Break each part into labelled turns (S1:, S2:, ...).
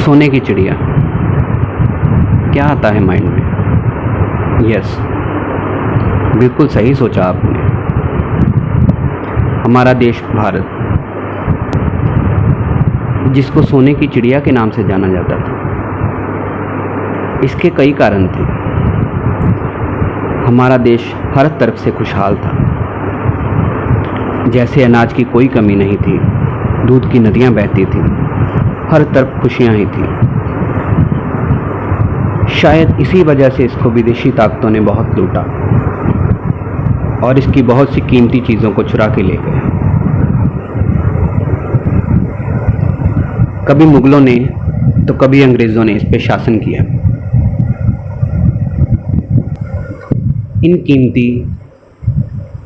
S1: सोने की चिड़िया, क्या आता है माइंड में? यस, बिल्कुल सही सोचा आपने। हमारा देश भारत, जिसको सोने की चिड़िया के नाम से जाना जाता था, इसके कई कारण थे। हमारा देश हर तरफ से खुशहाल था। जैसे अनाज की कोई कमी नहीं थी, दूध की नदियां बहती थीं, हर तरफ खुशियां ही थी। शायद इसी वजह से इसको विदेशी ताकतों ने बहुत लूटा और इसकी बहुत सी कीमती चीज़ों को चुरा के ले गए। कभी मुगलों ने तो कभी अंग्रेज़ों ने इस पे शासन किया। इन कीमती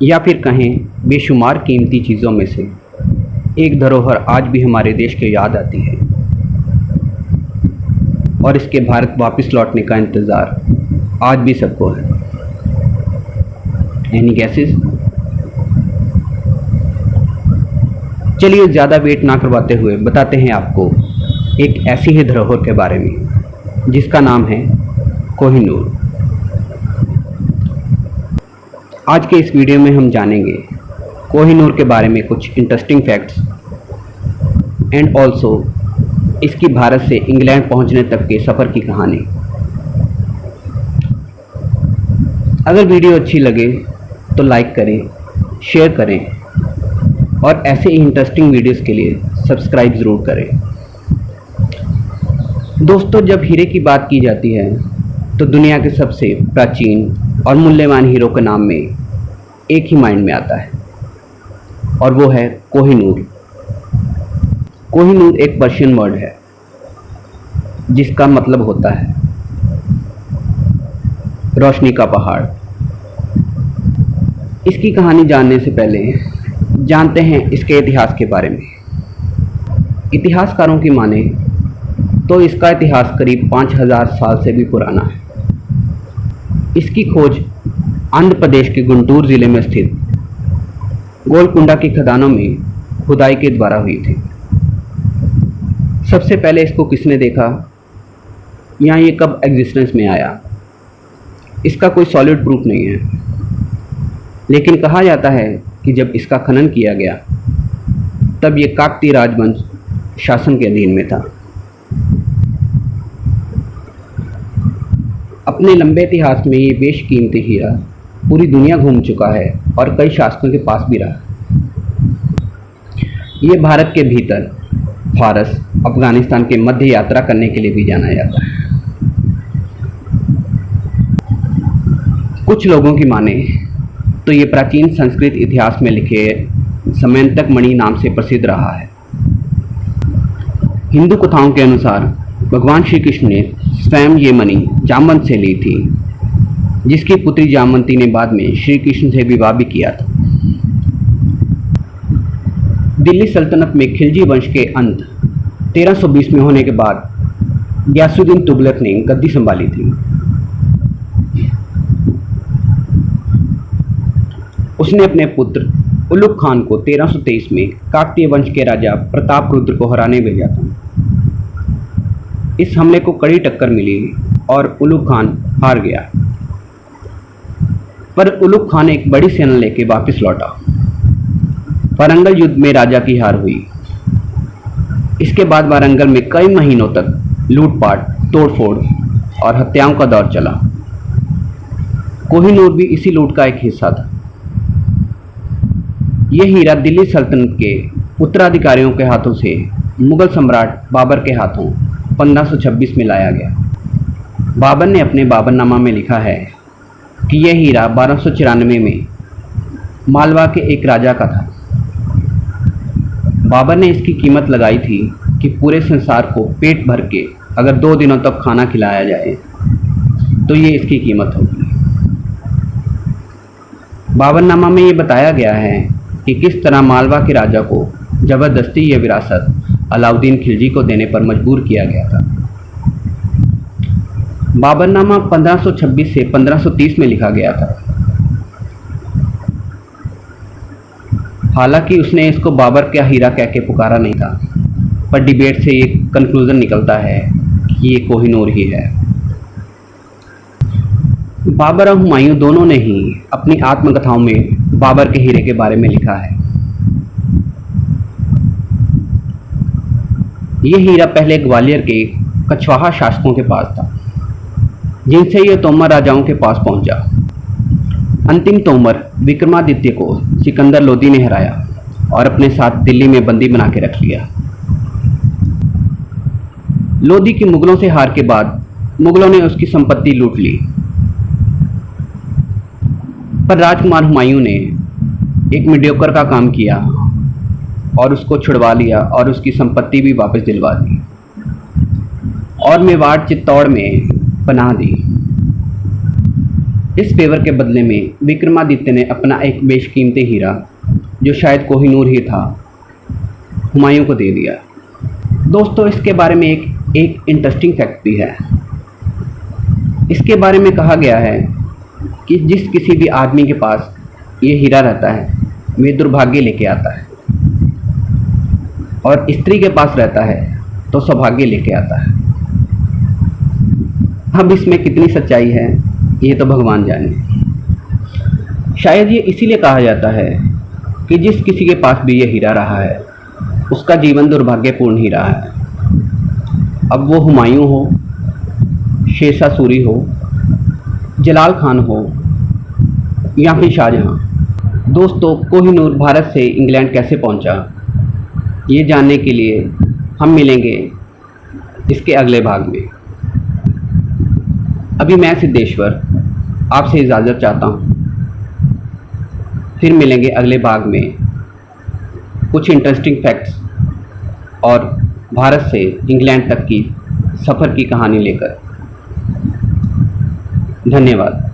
S1: या फिर कहें बेशुमार कीमती चीज़ों में से एक धरोहर आज भी हमारे देश के याद आती है और इसके भारत वापस लौटने का इंतज़ार आज भी सबको है। Any gases? चलिए ज़्यादा वेट ना करवाते हुए बताते हैं आपको एक ऐसी ही धरोहर के बारे में जिसका नाम है कोहिनूर। आज के इस वीडियो में हम जानेंगे कोहिनूर के बारे में कुछ इंटरेस्टिंग फैक्ट्स एंड ऑल्सो इसकी भारत से इंग्लैंड पहुंचने तक के सफ़र की कहानी। अगर वीडियो अच्छी लगे तो लाइक करें, शेयर करें और ऐसे ही इंटरेस्टिंग वीडियोस के लिए सब्सक्राइब ज़रूर करें। दोस्तों, जब हीरे की बात की जाती है तो दुनिया के सबसे प्राचीन और मूल्यवान हीरो के नाम में एक ही माइंड में आता है और वो है कोहिनूर। कोहिनूर एक पर्शियन वर्ड है जिसका मतलब होता है रोशनी का पहाड़। इसकी कहानी जानने से पहले जानते हैं इसके इतिहास के बारे में। इतिहासकारों की माने तो इसका इतिहास करीब 5000 साल से भी पुराना है। इसकी खोज आंध्र प्रदेश के गुंटूर ज़िले में स्थित गोलकुंडा की खदानों में खुदाई के द्वारा हुई थी। सबसे पहले इसको किसने देखा या ये कब एग्जिस्टेंस में आया, इसका कोई सॉलिड प्रूफ नहीं है, लेकिन कहा जाता है कि जब इसका खनन किया गया तब ये काकतीय राजवंश शासन के अधीन में था। अपने लंबे इतिहास में ये बेशकीमती हीरा पूरी दुनिया घूम चुका है और कई शासकों के पास भी रहा। ये भारत के भीतर फारस, अफगानिस्तान के मध्य यात्रा करने के लिए भी जाना जाता है। कुछ लोगों की माने तो ये प्राचीन संस्कृत इतिहास में लिखे समयंतक मणि नाम से प्रसिद्ध रहा है। हिंदू कथाओं के अनुसार भगवान श्री कृष्ण ने स्वयं ये मणि जामवंत से ली थी, जिसकी पुत्री जामवंती ने बाद में श्री कृष्ण से विवाह भी किया था। दिल्ली सल्तनत में खिलजी वंश के अंत 1320 में होने के बाद गयासुद्दीन तुगलक ने गद्दी संभाली थी। उसने अपने पुत्र उलुग खान को 1323 में काकतीय वंश के राजा प्रतापरुद्र को हराने भेजा था। इस हमले को कड़ी टक्कर मिली और उलुग खान हार गया, पर उलुग खान एक बड़ी सेना लेकर वापस लौटा। वारंगल युद्ध में राजा की हार हुई। इसके बाद वारंगल में कई महीनों तक लूटपाट, तोड़फोड़ और हत्याओं का दौर चला। कोहिनूर भी इसी लूट का एक हिस्सा था। यह हीरा दिल्ली सल्तनत के उत्तराधिकारियों के हाथों से मुगल सम्राट बाबर के हाथों 1526 में लाया गया। बाबर ने अपने बाबरनामा में लिखा है कि यह हीरा 1294 में मालवा के एक राजा का था। बाबर ने इसकी कीमत लगाई थी कि पूरे संसार को पेट भर के अगर 2 दिनों तक खाना खिलाया जाए तो ये इसकी कीमत होगी। बाबरनामा में ये बताया गया है कि किस तरह मालवा के राजा को ज़बरदस्ती यह विरासत अलाउद्दीन खिलजी को देने पर मजबूर किया गया था। बाबरनामा 1526 से 1530 में लिखा गया था। हालांकि उसने इसको बाबर का हीरा कह के पुकारा नहीं था, पर डिबेट से ये कंक्लूज़न निकलता है कि ये कोहिनूर ही है। बाबर और हुमायूं दोनों ने ही अपनी आत्मकथाओं में बाबर के हीरे के बारे में लिखा है। ये हीरा पहले ग्वालियर के कछवाहा शासकों के पास था, जिनसे ये तोमर राजाओं के पास पहुंचा। अंतिम तोमर विक्रमादित्य को सिकंदर लोदी ने हराया और अपने साथ दिल्ली में बंदी बना के रख लिया। लोदी की मुगलों से हार के बाद मुगलों ने उसकी संपत्ति लूट ली, पर राजकुमार हुमायूं ने एक मीडियोकर का काम किया और उसको छुड़वा लिया और उसकी संपत्ति भी वापस दिलवा दी और मेवाड़ चित्तौड़ में पनाह दी। इस फेवर के बदले में विक्रमादित्य ने अपना एक बेशकीमती हीरा, जो शायद कोहिनूर ही था, हुमायूं को दे दिया। दोस्तों, इसके बारे में एक इंटरेस्टिंग फैक्ट भी है। इसके बारे में कहा गया है कि जिस किसी भी आदमी के पास ये हीरा रहता है, वे दुर्भाग्य लेके आता है, और स्त्री के पास रहता है तो सौभाग्य लेके आता है। अब इसमें कितनी सच्चाई है ये तो भगवान जाने। शायद ये इसीलिए कहा जाता है कि जिस किसी के पास भी ये हीरा रहा है, उसका जीवन दुर्भाग्यपूर्ण ही रहा है। अब वो हुमायूं हो, शेरशाह सूरी हो, जलाल खान हो या फिर शाहजहां। दोस्तों, कोहिनूर भारत से इंग्लैंड कैसे पहुंचा, ये जानने के लिए हम मिलेंगे इसके अगले भाग में। अभी मैं सिद्धेश्वर आपसे इजाज़त चाहता हूँ। फिर मिलेंगे अगले भाग में कुछ इंटरेस्टिंग फैक्ट्स और भारत से इंग्लैंड तक की सफ़र की कहानी लेकर। धन्यवाद।